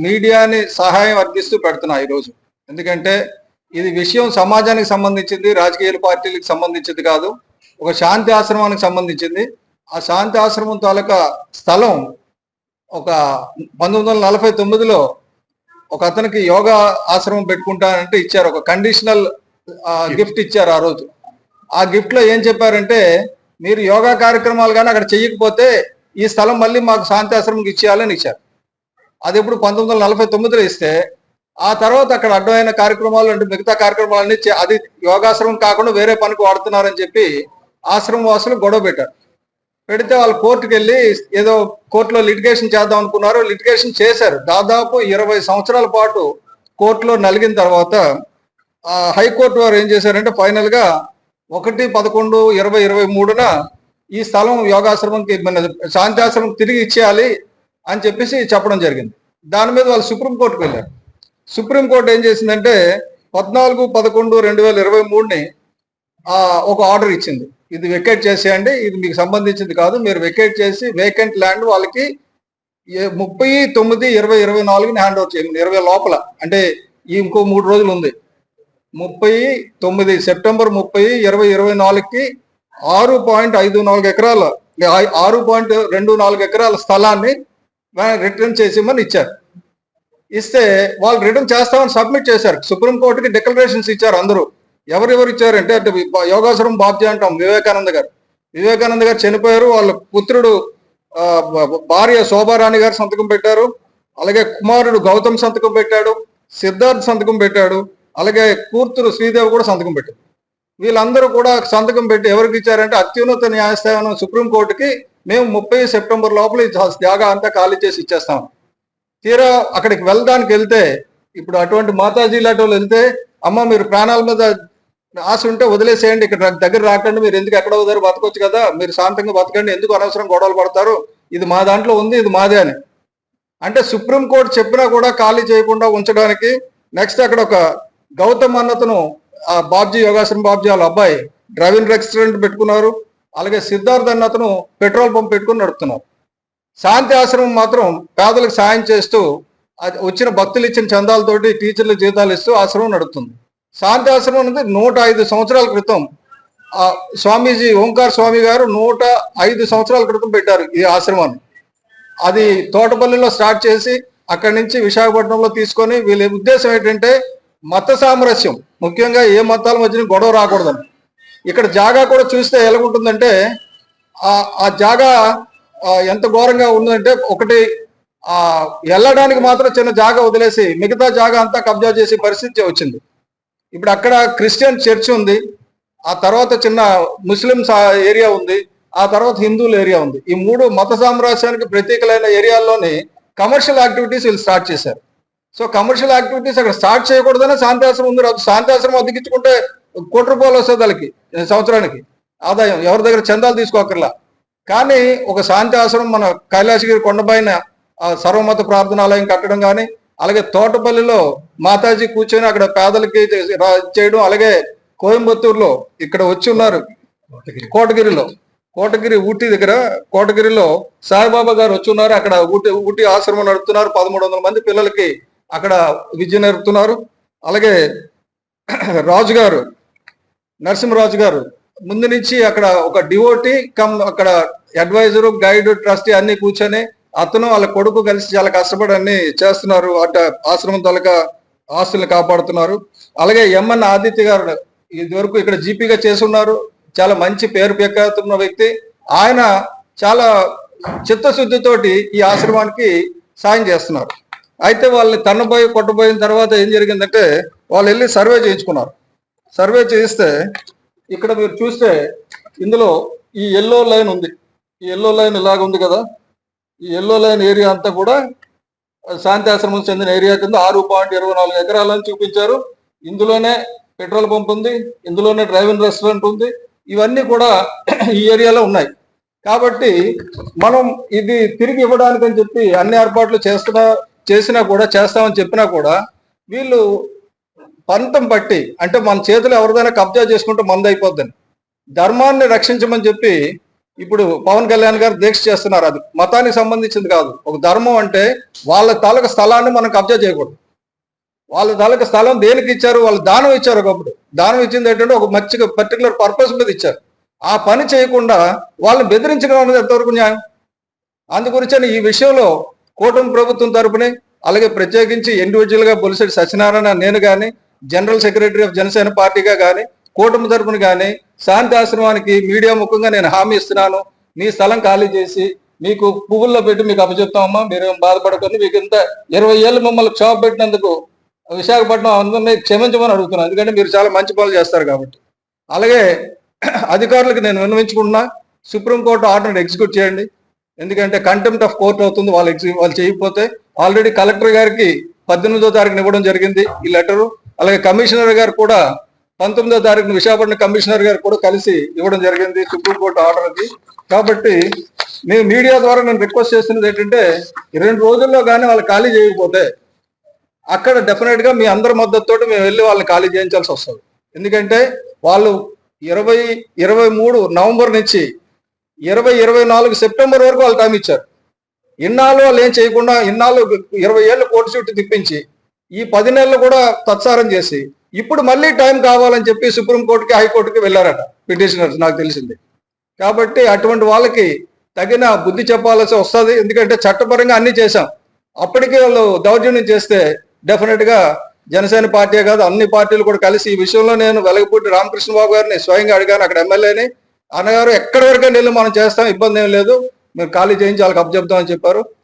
మీడియాని సహాయం అందిస్తూ పెడుతున్నా ఈరోజు. ఎందుకంటే ఇది విషయం సమాజానికి సంబంధించింది, రాజకీయ పార్టీలకు సంబంధించింది కాదు, ఒక శాంతి ఆశ్రమానికి సంబంధించింది. ఆ శాంతి ఆశ్రమం తాలూకా స్థలం ఒక 1949లో ఒక అతనికి యోగా ఆశ్రమం పెట్టుకుంటానంటే ఇచ్చారు, ఒక కండిషనల్ గిఫ్ట్ ఇచ్చారు ఆ రోజు. ఆ గిఫ్ట్ లో ఏం చెప్పారంటే, మీరు యోగా కార్యక్రమాలు కానీ అక్కడ చెయ్యకపోతే ఈ స్థలం మళ్ళీ మాకు శాంతి ఆశ్రమంకి ఇచ్చేయాలని ఇచ్చారు. అది ఇప్పుడు 1949లో ఇస్తే, ఆ తర్వాత అక్కడ అడ్డమైన కార్యక్రమాలు అంటే మిగతా కార్యక్రమాలన్నీ అది యోగాశ్రమం కాకుండా వేరే పనికి వాడుతున్నారని చెప్పి ఆశ్రమం వాసులు గొడవ పెట్టారు. పెడితే వాళ్ళు కోర్టుకు వెళ్ళి ఏదో కోర్టులో లిటిగేషన్ చేద్దాం అనుకున్నారు, లిటిగేషన్ చేశారు. దాదాపు 20 సంవత్సరాల పాటు కోర్టులో నలిగిన తర్వాత హైకోర్టు వారు ఏం చేశారంటే ఫైనల్ గా 1/11/2023న ఈ స్థలం యోగాశ్రమంకి శాంతాశ్రమం తిరిగి ఇచ్చేయాలి అని చెప్పేసి చెప్పడం జరిగింది. దాని మీద వాళ్ళు సుప్రీంకోర్టుకు వెళ్ళారు. సుప్రీంకోర్టు ఏం చేసిందంటే 14/11/2023ని ఒక ఆర్డర్ ఇచ్చింది, ఇది వెకేట్ చేసేయండి, ఇది మీకు సంబంధించింది కాదు, మీరు వెకేట్ చేసి వేకెంట్ ల్యాండ్ వాళ్ళకి 30/9/2024 హ్యాండ్ ఓవర్ చేయండి. 20 లోపల అంటే ఇంకో 3 రోజులు ఉంది. సెప్టెంబర్ 30/2024కి 6.54 ఎకరాల 6.24 ఎకరాల స్థలాన్ని రిటర్న్ చేసేమని ఇచ్చారు. ఇస్తే వాళ్ళు రిటర్న్ చేస్తామని సబ్మిట్ చేశారు. సుప్రీంకోర్టుకి డిక్లరేషన్స్ ఇచ్చారు అందరూ. ఎవరెవరు ఇచ్చారంటే అంటే యోగాశ్రమం బాబ్జీ అంటాం, వివేకానంద గారు చనిపోయారు. వాళ్ళ పుత్రుడు భార్య శోభారాణి గారు సంతకం పెట్టారు, అలాగే కుమారుడు గౌతమ్ సంతకం పెట్టాడు, సిద్ధార్థ్ సంతకం పెట్టాడు, అలాగే కూతురు శ్రీదేవి కూడా సంతకం పెట్టారు. వీళ్ళందరూ కూడా సంతకం పెట్టి ఎవరికి ఇచ్చారంటే అత్యున్నత న్యాయస్థానం సుప్రీంకోర్టుకి మేము 30 సెప్టెంబర్ లోపల జాగా అంతా ఖాళీ చేసి ఇచ్చేస్తాం. తీరా అక్కడికి వెళ్ళడానికి వెళ్తే, ఇప్పుడు అటువంటి మాతాజీ లాంటి వాళ్ళు వెళ్తే, అమ్మ మీరు ప్రాణాల మీద ఆశ ఉంటే వదిలేసేయండి, ఇక్కడ దగ్గర రాకండి, మీరు ఎందుకు ఎక్కడ వదిలేరు, బతకొచ్చు కదా, మీరు శాంతంగా బతకండి, ఎందుకు అనవసరం గొడవలు పడతారు, ఇది మా దాంట్లో ఉంది, ఇది మాదే అని. అంటే సుప్రీంకోర్టు చెప్పినా కూడా ఖాళీ చేయకుండా ఉంచడానికి. నెక్స్ట్ అక్కడ ఒక గౌతమ్ అన్నతను బాబ్జీ యోగాశ్రమం బాబ్జీ వాళ్ళ అబ్బాయి డ్రైవింగ్ రెస్టారెంట్ పెట్టుకున్నారు, అలాగే సిద్ధార్థ్ అన్నతను పెట్రోల్ పంప్ పెట్టుకుని నడుపుతున్నారు. శాంతి ఆశ్రమం మాత్రం పేదలకు సాయం చేస్తూ వచ్చిన భక్తులు ఇచ్చిన చందాలతోటి టీచర్ల జీతాలు ఇస్తూ ఆశ్రమం నడుపుతుంది. శాంతి ఆశ్రమం అనేది 105 సంవత్సరాల క్రితం స్వామీజీ ఓంకార్ స్వామి గారు 105 సంవత్సరాల క్రితం పెట్టారు ఈ ఆశ్రమాన్ని. అది తోటపల్లిలో స్టార్ట్ చేసి అక్కడి నుంచి విశాఖపట్నంలో తీసుకొని, వీళ్ళ ఉద్దేశం ఏంటంటే మత సామరస్యం, ముఖ్యంగా ఏ మతాల మధ్యన గొడవ రాకూడదని. ఇక్కడ జాగా కూడా చూస్తే ఎలాగుంటుందంటే ఆ జాగా ఎంత ఘోరంగా ఉందంటే, ఒకటి వెళ్ళడానికి మాత్రం చిన్న జాగా వదిలేసి మిగతా జాగా అంతా కబ్జా చేసే పరిస్థితి వచ్చింది. ఇప్పుడు అక్కడ క్రిస్టియన్ చర్చ్ ఉంది, ఆ తర్వాత చిన్న ముస్లిమ్స్ ఏరియా ఉంది, ఆ తర్వాత హిందువుల ఏరియా ఉంది. ఈ 3 మత సామ్రాజ్యానికి ప్రతీకలైన ఏరియాల్లోని కమర్షియల్ యాక్టివిటీస్ వీళ్ళు స్టార్ట్ చేశారు. సో కమర్షియల్ యాక్టివిటీస్ అక్కడ స్టార్ట్ చేయకూడదని శాంతాశ్రమం ఉంది. శాంతాశ్రమం అద్దెకించుకుంటే ₹1,00,00,000 వస్తుంది వాళ్ళకి సంవత్సరానికి ఆదాయం, ఎవరి దగ్గర చందాలు తీసుకోకర్లా. కానీ ఒక శాంతి ఆశ్రమం మన కైలాసగిరి కొండపైన సర్వమత ప్రార్థనాలయం కట్టడం కానీ, అలాగే తోటపల్లిలో మాతాజీ కూర్చొని అక్కడ పేదలకి చేయడం, అలాగే కోయంబత్తూరులో ఇక్కడ వచ్చి ఉన్నారు కోటగిరి ఊటీ దగ్గర కోటగిరిలో సాయిబాబా గారు వచ్చి ఉన్నారు. అక్కడ ఊటీ ఆశ్రమం నడుపుతున్నారు. 1300 మంది పిల్లలకి అక్కడ విద్య నేర్పుతున్నారు. అలాగే రాజుగారు నరసింహరాజు గారు ముందు నుంచి అక్కడ ఒక డివోటీ అక్కడ అడ్వైజరు, గైడ్, ట్రస్టీ అన్ని కూర్చొని అతను వాళ్ళ కొడుకు కలిసి చాలా కష్టపడి అన్ని చేస్తున్నారు. అట ఆశ్రమం తాలూకా ఆస్తుల్ని కాపాడుతున్నారు. అలాగే ఎంఎన్ ఆదిత్య గారు ఇది వరకు ఇక్కడ జీపీగా చేస్తున్నారు, చాలా మంచి పేరు పెక్కుతున్న వ్యక్తి. ఆయన చాలా చిత్తశుద్ధితోటి ఈ ఆశ్రమానికి సాయం చేస్తున్నారు. అయితే వాళ్ళని తన్నబోయి కొట్టబోయిన తర్వాత ఏం జరిగిందంటే, వాళ్ళు వెళ్ళి సర్వే చేయించుకున్నారు. సర్వే చేయిస్తే ఇక్కడ మీరు చూస్తే ఇందులో ఈ ఎల్లో లైన్ ఉంది, ఈ ఎల్లో లైన్ ఇలాగ ఉంది కదా, ఈ ఎల్లో లైన్ ఏరియా అంతా కూడా శాంతి ఆశ్రమం చెందిన ఏరియా కింద 6.24 ఎకరాలని చూపించారు. ఇందులోనే పెట్రోల్ పంప్ ఉంది, ఇందులోనే డ్రైవింగ్ రెస్టారెంట్ ఉంది, ఇవన్నీ కూడా ఈ ఏరియాలో ఉన్నాయి. కాబట్టి మనం ఇది తిరిగి ఇవ్వడానికి అని చెప్పి అన్ని ఏర్పాట్లు చేసినా కూడా చేస్తామని చెప్పినా కూడా వీళ్ళు పంతం పట్టి, అంటే మన చేతులు ఎవరిదైనా కబ్జా చేసుకుంటే మంది అయిపోద్దని, ధర్మాన్ని రక్షించమని చెప్పి ఇప్పుడు పవన్ కళ్యాణ్ గారు దీక్ష చేస్తున్నారు. అది మతానికి సంబంధించింది కాదు. ఒక ధర్మం అంటే వాళ్ళ తాలూకా స్థలాన్ని మనం కబ్జా చేయకూడదు. వాళ్ళ తాలూకా స్థలం దేనికి ఇచ్చారు? వాళ్ళు దానం ఇచ్చారు. ఒకప్పుడు దానం ఇచ్చింది ఏంటంటే ఒక మంచి పర్టికులర్ పర్పస్ మీద ఇచ్చారు. ఆ పని చేయకుండా వాళ్ళని బెదిరించడం అనేది ఎంతవరకు న్యాయం? అందుగురించని ఈ విషయంలో కూటమి ప్రభుత్వం తరపునే, అలాగే ప్రత్యేకించి ఇండివిజువల్ గా బొలిశెట్టి సత్యనారాయణ నేను కానీ, జనరల్ సెక్రటరీ ఆఫ్ జనసేన పార్టీగా కానీ, కూటమి తరపున కానీ శాంతి ఆశ్రమానికి మీడియా ముఖంగా నేను హామీ ఇస్తున్నాను. మీ స్థలం ఖాళీ చేసి మీకు పువ్వుల్లో పెట్టి మీకు అప్పచెప్తామమ్మా, మీరు బాధపడకండి. మీకు ఇంత 20 ఏళ్ళు మమ్మల్ని క్షోభ పెట్టినందుకు విశాఖపట్నం అందరినీ క్షమించమని అడుగుతున్నాను. ఎందుకంటే మీరు చాలా మంచి పనులు చేస్తారు కాబట్టి. అలాగే అధికారులకు నేను విన్నవించుకుంటున్నా, సుప్రీంకోర్టు ఆర్డర్ ఎగ్జిక్యూట్ చేయండి. ఎందుకంటే కంటెంప్ట్ ఆఫ్ కోర్ట్ అవుతుంది వాళ్ళు చేయకపోతే. ఆల్రెడీ కలెక్టర్ గారికి 18వ తారీఖున ఇవ్వడం జరిగింది ఈ లెటరు. అలాగే కమిషనర్ గారు కూడా 19వ తారీఖున విశాఖపట్నం కమిషనర్ గారు కూడా కలిసి ఇవ్వడం జరిగింది సుప్రీంకోర్టు ఆర్డర్కి. కాబట్టి నేను మీడియా ద్వారా నేను రిక్వెస్ట్ చేస్తున్నది ఏంటంటే, 2 రోజుల్లో కానీ వాళ్ళు ఖాళీ చేయకపోతే అక్కడ డెఫినెట్ గా మీ అందరి మద్దతుతో మేము వెళ్ళి వాళ్ళని ఖాళీ చేయించాల్సి వస్తుంది. ఎందుకంటే వాళ్ళు 23 నవంబర్ నుంచి 24 సెప్టెంబర్ వరకు వాళ్ళు టైం ఇచ్చారు. ఇన్నాళ్ళు వాళ్ళు ఏం చేయకుండా, ఇన్నాళ్ళు 20 ఏళ్ళు కోర్టు చుట్టూ తిప్పించి ఈ 10 నెలలు కూడా తత్సారం చేసి ఇప్పుడు మళ్ళీ టైం కావాలని చెప్పి సుప్రీంకోర్టుకి హైకోర్టుకి వెళ్ళారట పిటిషనర్స్, నాకు తెలిసింది. కాబట్టి అటువంటి వాళ్ళకి తగిన బుద్ధి చెప్పాల్సి వస్తుంది. ఎందుకంటే చట్టపరంగా అన్ని చేశాం. అప్పటికే వాళ్ళు దౌర్జన్యం చేస్తే డెఫినెట్ గా జనసేన పార్టీ కాదు అన్ని పార్టీలు కూడా కలిసి ఈ విషయంలో నేను వెలగపూడి రామకృష్ణ బాబు గారిని స్వయంగా అడిగాను, అక్కడ ఎమ్మెల్యేని. అన్నగారు ఎక్కడి వరకే నీళ్ళు మనం చేస్తాం, ఇబ్బంది ఏం లేదు, మీరు ఖాళీ చేయించి వాళ్ళకి అప్పచెప్తామని చెప్పారు.